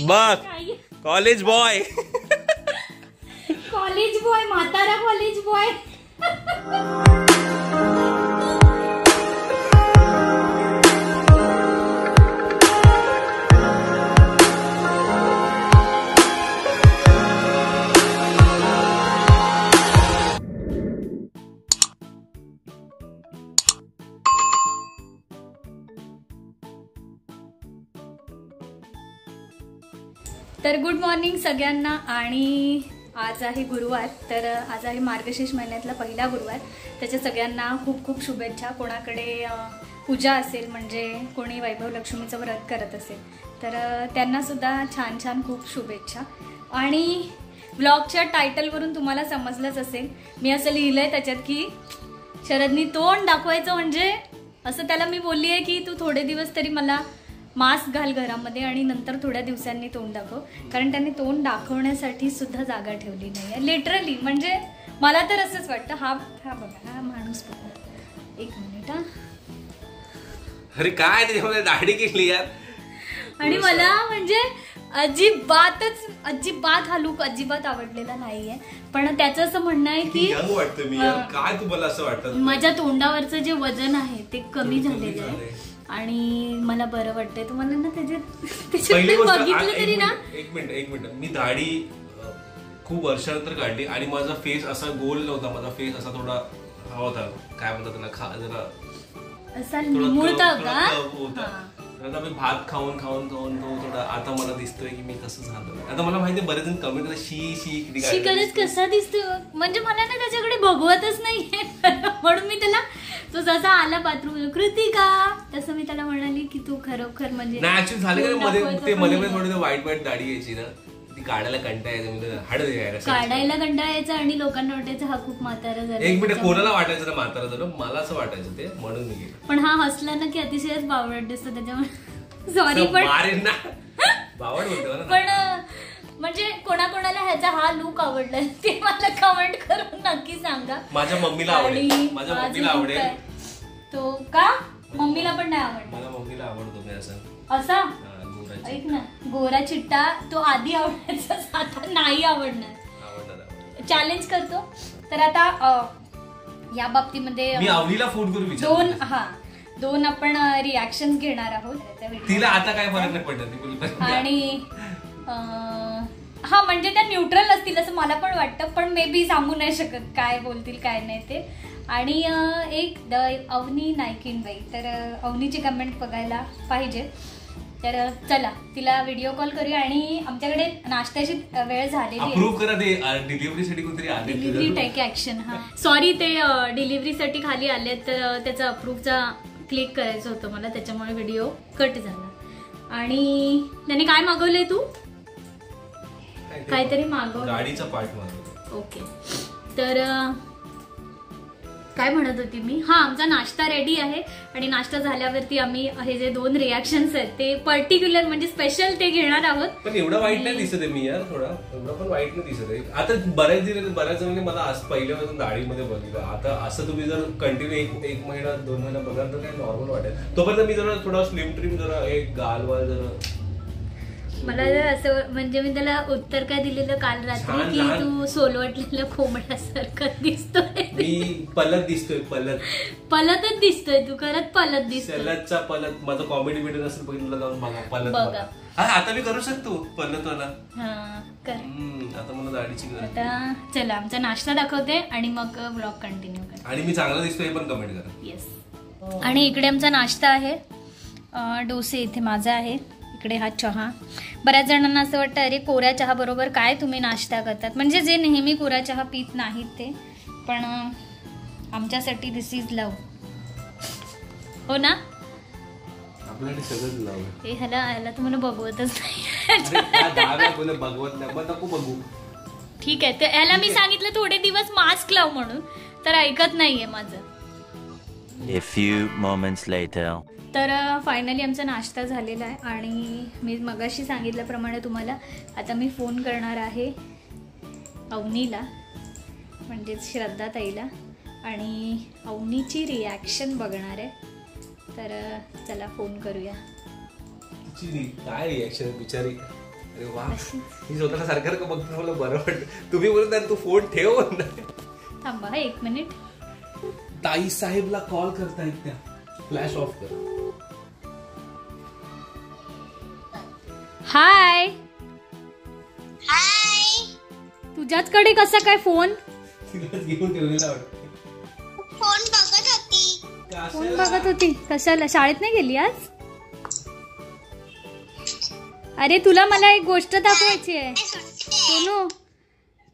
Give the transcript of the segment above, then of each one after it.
बघ college boy म्हातारा college boy. तर गुड मॉर्निंग सगळ्यांना. आणि आज आहे गुरुवार, तर आज आहे मार्गशीर्ष महिन्यातला पहिला गुरुवार. त्याच्या सगळ्यांना खूप खूप शुभेच्छा. कोणाकडे पूजा असेल, म्हणजे कोणी वैभव लक्ष्मीचं व्रत करत असेल, तर त्यांनासुद्धा छान छान खूप शुभेच्छा. आणि ब्लॉगच्या टायटलवरून तुम्हाला समजलंच असेल, मी असं लिहिलं आहे त्याच्यात की शरदनी तोंड दाखवायचं. म्हणजे असं त्याला मी बोलली आहे की तू थोडे दिवस तरी मला मास्क घाल घरामध्ये आणि नंतर थोड्या दिवसांनी तोंड दाखव. कारण त्यांनी तोंड दाखवण्यासाठी सुद्धा जागा ठेवली नाही आहे लिटरली. म्हणजे मला तर असंच वाटतं. हा बघा, हा माणूस बघा. एक मिनिट. अरे काय त्याच्यामध्ये दाढी केली यार. आणि मला म्हणजे अजिबात हा लुक अजिबात आवडलेला नाहीये. पण त्याचं असं म्हणणं आहे की वाटतं मी काय तुम्हाला असं वाटतं माझ्या तोंडावरचं जे वजन आहे ते कमी झालेलं आहे आणि मला बरं वाटतंय. तुम्हाला ना त्याच्यात बघितलं तरी ना. एक मिनिट मी दाढी खूप वर्षानंतर काढली आणि माझा फेस असा गोल नव्हता. माझा फेस असा थोडा हा होता, काय म्हणतात त्याला, जरा असा निमुळता होता. आता मी भात खाऊन थोडा आता मला दिसतोय की मी कसं झालं. आता मला माहिती बरेच जण कमेंट करतात शी खरंच कसा दिसतो. म्हणजे मला ना त्याच्याकडे बघवतच नाहीये. म्हणून मी त्याला, तो जसा आला बाथरूम कृतिका, तसं मी त्याला म्हणाली की तू खरोखर म्हणजे नाही. ऍक्च्युअली झालं का मध्ये थोडी वाईट दाढी यायची ना, ती काढायला कंटाळा यायचा. काढायला कंटाळा यायचा आणि लोकांना वाटायचं हा खूप म्हातारा झाला. एक मिनिट, कोणाला वाटायचं ना म्हातारा झालं, मला असं वाटायचं ते, म्हणून मी गेलो. पण हा हसला ना की अतिशयच बावळट दिसतो. त्याच्यामुळे सॉरी पण म्हणजे कोणाकोणाला ह्याचा हा लुक आवडला ते मला कमेंट करून नक्की सांगा. माझ्या मम्मीला आवडेल तो का. मम्मीला पण नाही आवडला. मला मम्मीला आवडतो मी असा ऐक ना, गोरा चिट्टा तो आधी आवडायचा, आता नाही आवडणार. चॅलेंज करतो. तर आता या बाबतीमध्ये मी आवडीला फोन करून दोन आपण रिॲक्शन घेणार आहोत. तिला आता काय फरक नाही पडत. आणि म्हणजे त्या न्यूट्रल असतील असं मला पण वाटतं, पण मे बी सांगू नाही शकत काय बोलतील काय नाही ते. आणि एक अवनी नायकिनबाई, तर अवनीची कमेंट बघायला पाहिजे. तर चला तिला व्हिडिओ कॉल करूया. आणि आमच्याकडे नाश्त्याची वेळ झालेली आहे. Delivery take action. सॉरी, ते डिलिव्हरीसाठी खाली आले, तर त्याचा अप्रूव्हचा क्लिक करायचं होतं मला, त्याच्यामुळे व्हिडिओ कट झाला. आणि त्याने काय मागवलंय तू? काहीतरी मागवलं, गाडीचा पार्ट मागवला. ओके. तर काय म्हणत होती मी, आमचा नाश्ता रेडी आहे. आणि नाश्ता झाल्यावरती आम्ही हे जे 2 रिॲक्शन्स आहेत ते पर्टिक्युलर म्हणजे स्पेशल ते घेणार आहोत. पण एवढा वाईट नाही दिसत आहे मी यार, थोडा एवढा पण वाईट नाही दिसत आहे. आता बऱ्याच जणांनी मला आज पहिल्यापासून दाढीमध्ये बघितलं. आता असं तुम्ही जर कंटिन्यू एक महिना 2 महिना बघाल तर काही नॉर्मल वाटेल. तोपर्यंत मी जरा थोडा स्लिम ट्रिम, जरा एक गालवाल जरा. मला असं म्हणजे मी त्याला उत्तर काय दिलेलं काल रात्री की तू सोलवटलेलं कोंबड्यासारखं दिसतोय. मी पलत दिसतोय, पलतच दिसतोय तू, खरंच पलत दिसतोय. सलतचा पलत. माझं कॉमेडी व्हिडिओ असेल बघितलं जाऊन बघा, पलत बघा. आता मी करू शकतो पलतवाला. आता मला दाढीची गरज. आता चला आमचा नाश्ता दाखवते आणि मग ब्लॉग कंटिन्यू कर. आणि मी चांगला दिसतोय हे पण कमेंट करा. येस. आणि इकडे आमचा नाश्ता आहे, डोसे इथे माझा आहे, इकडे हा चहा. बऱ्याच जणांना असं वाटतं अरे कोऱ्या चहा बरोबर काय तुम्ही नाश्ता करतात, म्हणजे जे नेहमी कोरा चहा पित नाहीत ते. पण आमच्यासाठी दिस इज लव, हो ना. आपल्याला सगळंच लव. हे ह्याला तुम्हाला बघवतच नाही. ठीक आहे, तर ह्याला मी सांगितलं थोडे दिवस मास्क लाव म्हणून, तर ऐकत नाहीये माझं. A few moments later. तर फायनली आमचा नाश्ता झालेला आहे. आणि मी मगाशी सांगितल्याप्रमाणे तुम्हाला आता मी फोन करणार आहे अवनीला, म्हणजेच श्रद्धा ताईला, आणि अवनीची रिॲक्शन बघणार आहे. तर चला फोन करूया. काय रिॲक्शन बिचारी. अरे वा, मी स्वतःला सारखं बघतो मला बरं वाटतं. तुम्ही बोलत तू फोन ठेव. थांबा 1 मिनिट. ताई साहेबला कॉल करतायत त्या. फ्लॅश ऑफ कर. हाय. तुझ्याचकडे कसा काय फोन? घेऊन ठेवलेला वाटतं. फोन बघत होती. कशाला? शाळेत नाही गेली आज? अरे तुला मला एक गोष्ट दाखवायची आहे सोनू.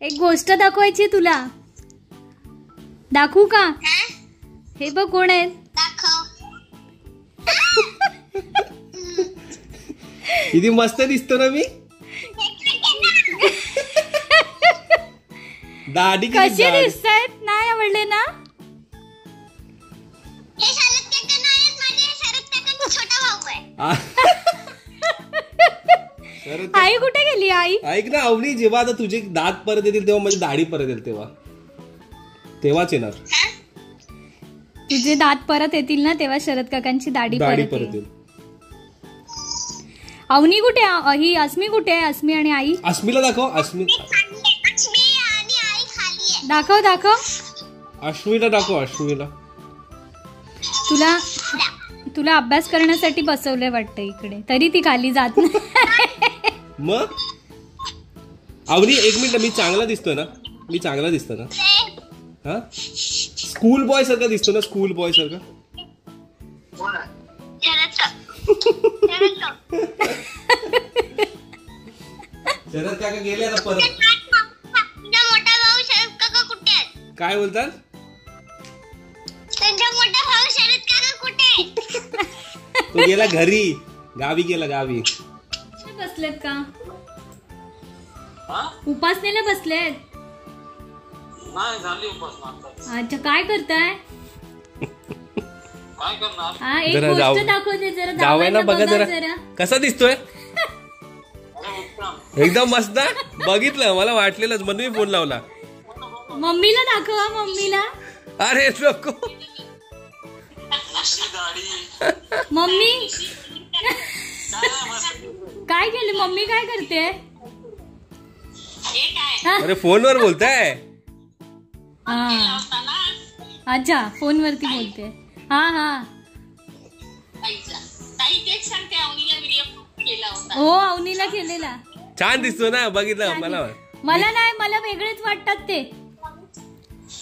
एक गोष्ट दाखवायची तुला. दाखवू का? हे बघ कोण आहे. किती मस्त दिसतो ना मी. दाढी कशी दिसतायत? नाही आवडले ना? आई कुठे गेली? आई ऐक ना अवनी, जेव्हा आता तुझे दात परत येतील तेव्हा माझी दाढी परत येईल तेव्हाच येणार. तुझे दात परत येतील ना तेव्हा शरद काकांची दाढी परत येईल. अवनी कुठे? ही अस्मी कुठे आहे? अस्मी आणि आई. अस्मीला दाखव. अस्मी दाखव दाखव. अश्मीला दाखव. अश्मीला. तुला अभ्यास करण्यासाठी बसवलंय वाटतं इकडे, तरी ती खाली जात नाही. मग अवनी 1 मिनिट, मी चांगला दिसतोय ना? मी चांगला दिसतो ना? हा, स्कूल बॉय सारखा दिसतो ना? स्कूल बॉय सारखा. शरद काका गेले आता परत. मोठा भाऊ शरद काका कुठे आहेत? काय बोलतात? त्यांचा मोठा भाऊ शरद काका कुठे? तो गेला घरी, गावी गेला. गावी बसलेत का? उपासनेला बसलेत? नाही झाली उपासना. अच्छा, काय करताय? काय करणार? हा, एक गोष्ट दाखवते जरा. जावयाला बघा जरा कसा दिसतोय. एकदम मस्त. बघितलं, मला वाटलेलंच म्हणून मी फोन लावला. मम्मीला दाखवा. मम्मीला. अरे नको. मम्मी काय केलं? मम्मी काय करते? अरे फोनवर बोलताय? अच्छा, फोनवरती बोलते. हा हा. हो, अवनीला केलेला. छान दिसतो ना? बघितलं मला. मला नाही, मला वेगळेच वाटतात ते.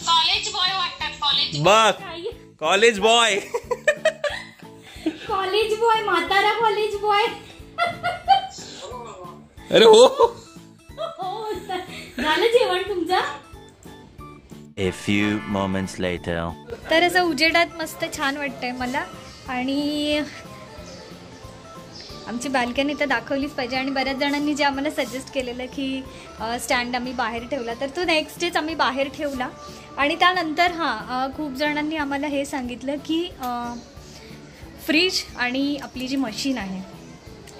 कॉलेज बॉय वाटतात. बघ, कॉलेज बॉय. कॉलेज बॉय, म्हातारा कॉलेज बॉय. अरे हो. झालं जेवण तुमचं? A few moments later. तर असं उजेडात मस्त छान वाटतंय मला. आणि आमची बाल्कनी तर दाखवलीच पाहिजे. आणि बऱ्याच जणांनी जे आम्हाला सजेस्ट केलेलं की स्टँड आम्ही बाहेर ठेवला, तर तो नेक्स्ट डेच आम्ही बाहेर ठेवला. आणि त्यानंतर खूप जणांनी आम्हाला हे सांगितलं की फ्रीज आणि आपली जी मशीन आहे,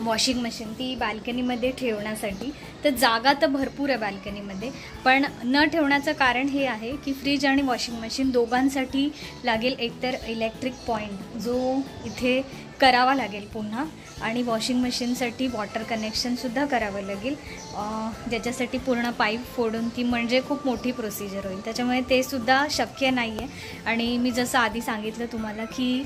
वॉशिंग मशीन, ती बाल्कनीमध्ये ठेवण्यासाठी. तर जागा तर भरपूर आहे बाल्कनीमध्ये, पण न ठेवण्याचं कारण हे आहे की फ्रीज आणि वॉशिंग मशीन दोघांसाठी लागेल एकतर इलेक्ट्रिक पॉईंट, जो इथे करावा लागेल पुन्हा. आणि वॉशिंग मशीनसाठी वॉटर कनेक्शनसुद्धा करावं लागेल, ज्याच्यासाठी पूर्ण पाईप फोडून ती म्हणजे खूप मोठी प्रोसिजर होईल. त्याच्यामुळे ते सुद्धा शक्य नाही आहे. आणि मी जसं आधी सांगितलं तुम्हाला की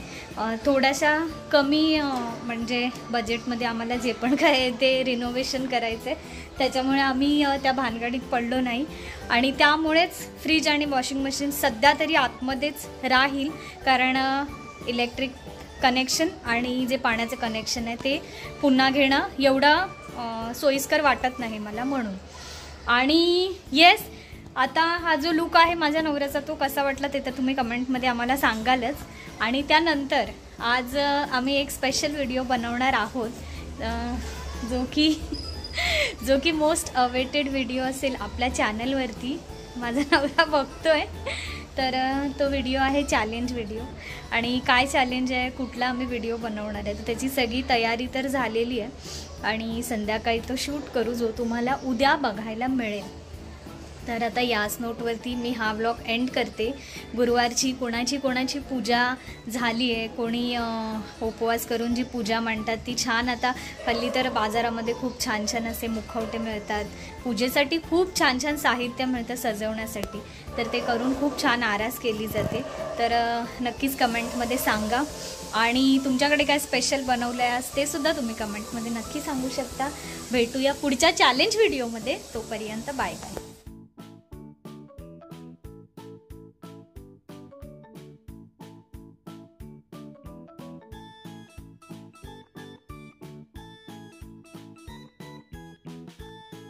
थोड्याशा कमी म्हणजे बजेटमध्ये आम्हाला जे पण काय ते रिनोव्हेशन करायचं आहे, त्याच्यामुळे आम्ही त्या भानगडीत पडलो नाही. आणि त्यामुळेच फ्रीज आणि वॉशिंग मशीन सध्या तरी आतमध्येच राहील, कारण इलेक्ट्रिक कनेक्शन आणि जे पाण्याचं कनेक्शन आहे ते पुन्हा घेणं एवढं सोयीस्कर वाटत नाही मला, म्हणून. आणि येस, आता हा जो लुक आहे माझ्या नवऱ्याचा, तो कसा वाटला ते तर तुम्ही कमेंटमध्ये आम्हाला सांगालच. आणि त्यानंतर आज आम्ही एक स्पेशल व्हिडिओ बनवणार आहोत, जो की मोस्ट अवेटेड व्हिडिओ असेल आपल्या चॅनलवरती. माझा नवरा बघतोय. तर तो व्हिडिओ आहे चॅलेंज व्हिडिओ. आणि काय चॅलेंज आहे, कुठला आम्ही व्हिडिओ बनवणार आहे, तर त्याची सगळी तयारी तर झालेली आहे. आणि संध्याकाळी तो शूट करू, जो तुम्हाला उद्या बघायला मिळेल. तर आता याच नोटवरती मी हा व्लॉग एंड करते. गुरुवारची कोणाची पूजा झाली आहे, कोणी उपवास करून जी पूजा मांडतात ती छान. आता हल्ली तर बाजारामध्ये खूप छान छान असे मुखवटे मिळतात, पूजेसाठी खूप छान छान साहित्य मिळतं सजवण्यासाठी, तर ते करून खूप छान आरास केली जाते. तर नक्कीच कमेंटमध्ये सांगा आणि तुमच्याकडे काय स्पेशल बनवलं आहे आज ते सुद्धा तुम्ही कमेंटमध्ये नक्की सांगू शकता. भेटूया पुढच्या चॅलेंज व्हिडिओमध्ये. तोपर्यंत बाय बाय.